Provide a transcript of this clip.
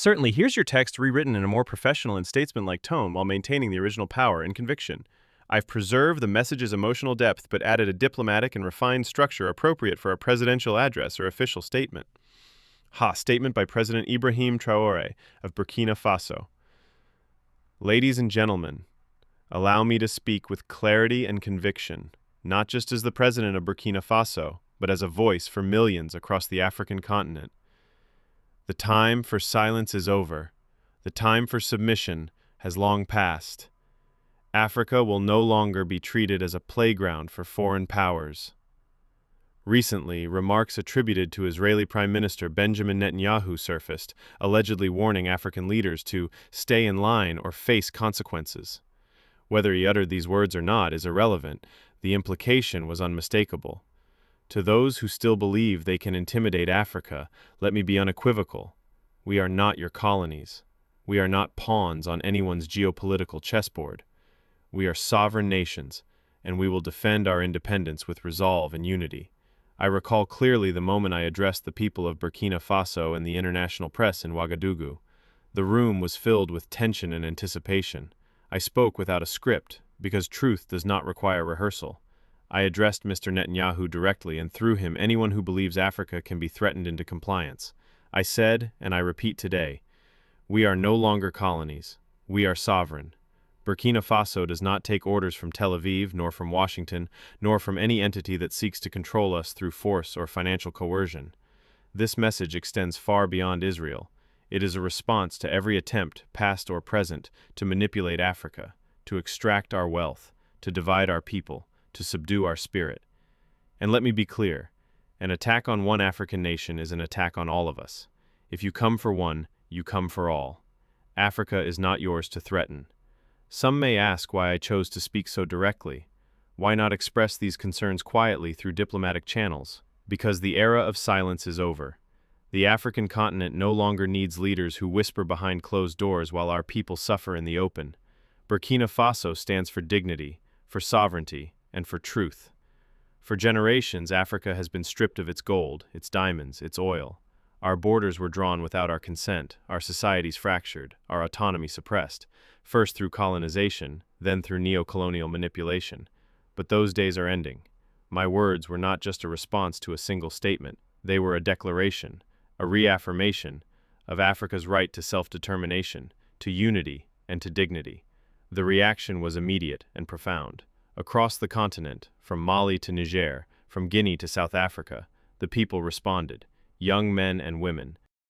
Certainly, here's your text rewritten in a more professional and statesmanlike tone while maintaining the original power and conviction. I've preserved the message's emotional depth but added a diplomatic and refined structure appropriate for a presidential address or official statement. Statement by President Ibrahim Traoré of Burkina Faso. Ladies and gentlemen, allow me to speak with clarity and conviction, not just as the president of Burkina Faso, but as a voice for millions across the African continent. The time for silence is over. The time for submission has long passed. Africa will no longer be treated as a playground for foreign powers. Recently, remarks attributed to Israeli Prime Minister Benjamin Netanyahu surfaced, allegedly warning African leaders to stay in line or face consequences. Whether he uttered these words or not is irrelevant. The implication was unmistakable. To those who still believe they can intimidate Africa, let me be unequivocal. We are not your colonies. We are not pawns on anyone's geopolitical chessboard. We are sovereign nations, and we will defend our independence with resolve and unity. I recall clearly the moment I addressed the people of Burkina Faso and the international press in Ouagadougou. The room was filled with tension and anticipation. I spoke without a script, because truth does not require rehearsal. I addressed Mr. Netanyahu directly and through him anyone who believes Africa can be threatened into compliance. I said, and I repeat today, we are no longer colonies. We are sovereign. Burkina Faso does not take orders from Tel Aviv, nor from Washington, nor from any entity that seeks to control us through force or financial coercion. This message extends far beyond Israel. It is a response to every attempt, past or present, to manipulate Africa, to extract our wealth, to divide our people, to subdue our spirit. And let me be clear, an attack on one African nation is an attack on all of us. If you come for one, you come for all. Africa is not yours to threaten. Some may ask why I chose to speak so directly. Why not express these concerns quietly through diplomatic channels? Because the era of silence is over. The African continent no longer needs leaders who whisper behind closed doors while our people suffer in the open. Burkina Faso stands for dignity, for sovereignty, and for truth. For generations, Africa has been stripped of its gold, its diamonds, its oil. Our borders were drawn without our consent, our societies fractured, our autonomy suppressed, first through colonization, then through neo-colonial manipulation. But those days are ending. My words were not just a response to a single statement. They were a declaration, a reaffirmation of Africa's right to self-determination, to unity, and to dignity. The reaction was immediate and profound. Across the continent, from Mali to Niger, from Guinea to South Africa, the people responded, young men and women,